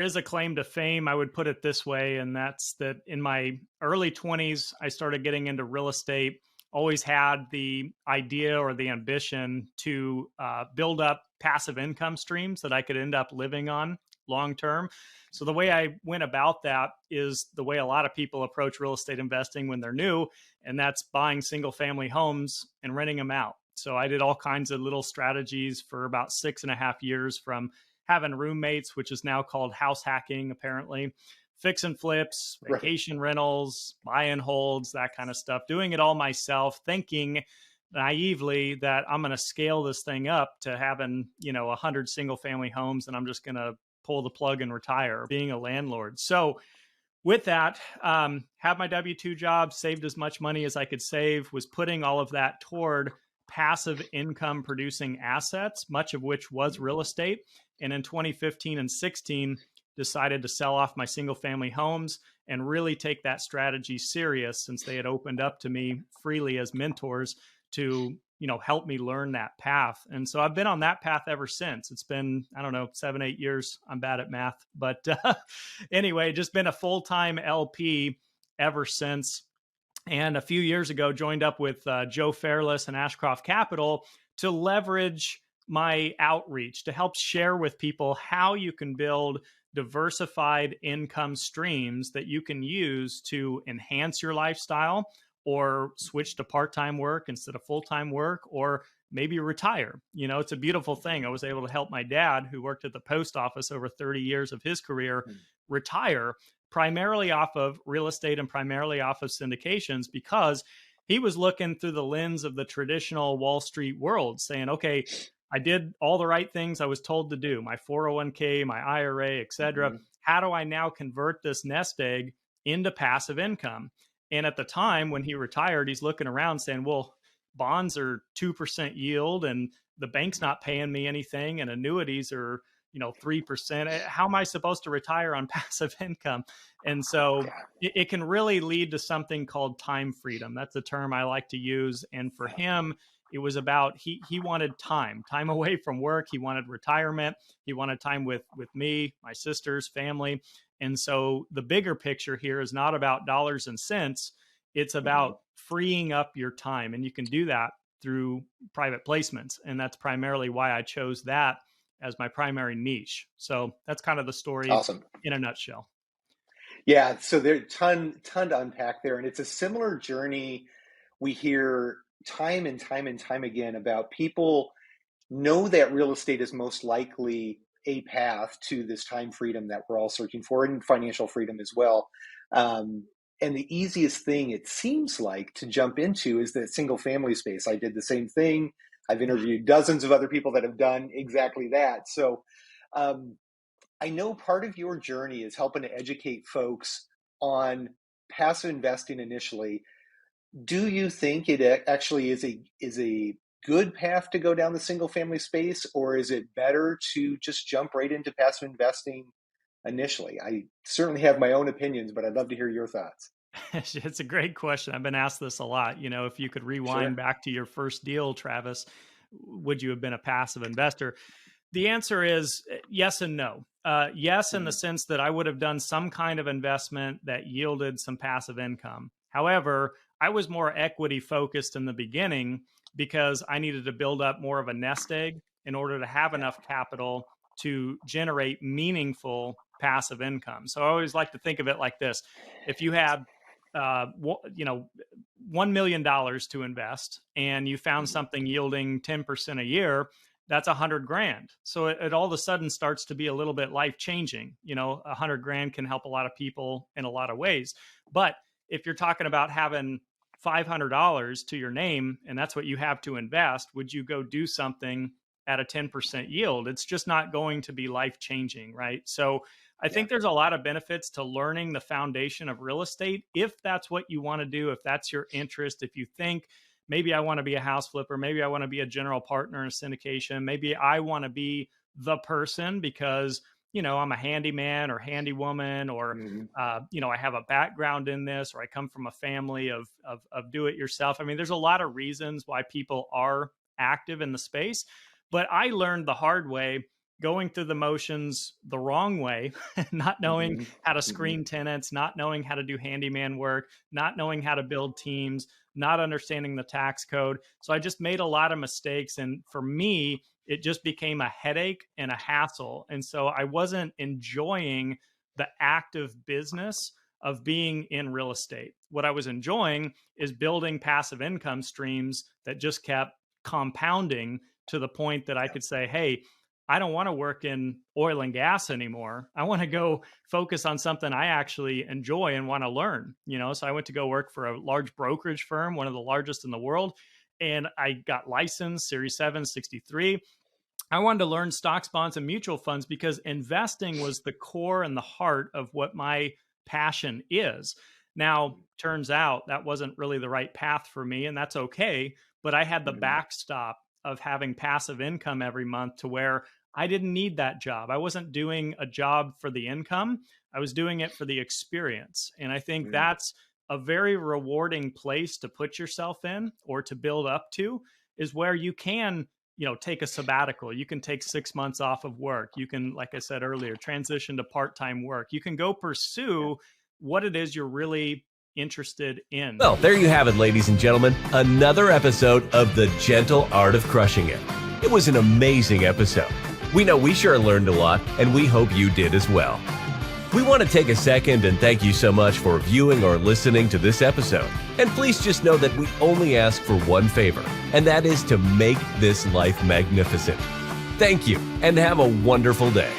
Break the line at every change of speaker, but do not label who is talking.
There's a claim to fame, I would put it this way, and that's that in my early 20s, I started getting into real estate. Always had the idea or the ambition to build up passive income streams that I could end up living on long term. So the way I went about that is the way a lot of people approach real estate investing when they're new, and that's buying single family homes and renting them out. So I did all kinds of little strategies for about 6.5 years, from having roommates, which is now called house hacking, apparently, fix and flips,
Right.
vacation rentals, buy and holds, that kind of stuff, doing it all myself, thinking naively that I'm going to scale this thing up to having, 100 single family homes and I'm just going to pull the plug and retire being a landlord. So with that, had my W-2 job, saved as much money as I could save, was putting all of that toward passive income producing assets, much of which was real estate. And in 2015 and 16, decided to sell off my single family homes and really take that strategy serious, since they had opened up to me freely as mentors to help me learn that path. And so I've been on that path ever since. It's been, I don't know, 7-8 years. I'm bad at math, but anyway, just been a full-time LP ever since. And a few years ago, joined up with Joe Fairless and Ashcroft Capital to leverage my outreach to help share with people how you can build diversified income streams that you can use to enhance your lifestyle, or switch to part-time work instead of full-time work, or maybe retire. It's a beautiful thing. I was able to help my dad, who worked at the post office over 30 years of his career, retire, primarily off of real estate and primarily off of syndications, because he was looking through the lens of the traditional Wall Street world, saying, okay, I did all the right things I was told to do, my 401k, my IRA, et cetera.
Mhm.
How do I now convert this nest egg into passive income? And at the time when he retired, he's looking around saying, well, bonds are 2% yield and the bank's not paying me anything, and annuities are 3%. How am I supposed to retire on passive income? And so
Yeah.
it can really lead to something called time freedom. That's the term I like to use. And for him, it was about he wanted time away from work. He wanted retirement. He wanted time with me, my sisters, family. And so the bigger picture here is not about dollars and cents. It's
Mhm.
about freeing up your time. And you can do that through private placements. And that's primarily why I chose that as my primary niche. So that's kind of the story
Awesome.
in a nutshell.
Yeah, so there's ton to unpack there, and it's a similar journey we hear time and time and time again about people know that real estate is most likely a path to this time freedom that we're all searching for, and financial freedom as well. Um, and the easiest thing it seems like to jump into is the single family space. I did the same thing. I've interviewed dozens of other people that have done exactly that. So um, I know part of your journey is helping to educate folks on passive investing initially. Do you think it actually is a good path to go down the single family space, or is it better to just jump right into passive investing initially? I certainly have my own opinions, but I'd love to hear your thoughts.
It's a great question. I've been asked this a lot. If you could rewind
Sure.
back to your first deal, Travis, would you have been a passive investor? The answer is yes and no. Yes, in the
Mhm.
sense that I would have done some kind of investment that yielded some passive income. However, I was more equity focused in the beginning because I needed to build up more of a nest egg in order to have
Yeah.
enough capital to generate meaningful passive income. So I always like to think of it like this: if you had, $1 million to invest, and you found
Mhm.
something yielding 10% a year, that's 100 grand. So it all of a sudden starts to be a little bit life changing. 100 grand can help a lot of people in a lot of ways. But if you're talking about having $500 to your name and that's what you have to invest, would you go do something at a 10% yield? It's just not going to be life changing, right? So I
Yeah.
think there's a lot of benefits to learning the foundation of real estate if that's what you want to do, if that's your interest, if you think maybe I want to be a house flipper, maybe I want to be a general partner in a syndication, maybe I want to be the person because I'm a handyman or handy woman, or
Mhm.
I have a background in this, or I come from a family of do it yourself. I mean, there's a lot of reasons why people are active in the space, but I learned the hard way going through the motions the wrong way, not knowing
Mm-hmm.
how to
Mm-hmm.
screen tenants, not knowing how to do handyman work, not knowing how to build teams, not understanding the tax code. So I just made a lot of mistakes. And for me, it just became a headache and a hassle. And so I wasn't enjoying the active business of being in real estate. What I was enjoying is building passive income streams that just kept compounding to the point that I could say, hey, I don't want to work in oil and gas anymore. I want to go focus on something I actually enjoy and want to learn, So I went to go work for a large brokerage firm, one of the largest in the world. And I got licensed Series 763. I wanted to learn stocks, bonds, and mutual funds because investing was the core and the heart of what my passion is. Now, turns out that wasn't really the right path for me, and that's okay. But I had the
Mm-hmm.
backstop of having passive income every month to where I didn't need that job. I wasn't doing a job for the income. I was doing it for the experience. And I think
Mm-hmm.
that's a very rewarding place to put yourself in or to build up to, is where you can take a sabbatical. You can take 6 months off of work. You can, like I said earlier, transition to part-time work. You can go pursue what it is you're really interested in.
Well, there you have it, ladies and gentlemen. Another episode of The Gentle Art of Crushing It. It was an amazing episode. We know we sure learned a lot, and we hope you did as well. We want to take a second and thank you so much for viewing or listening to this episode. And please just know that we only ask for one favor, and that is to make this life magnificent. Thank you, and have a wonderful day.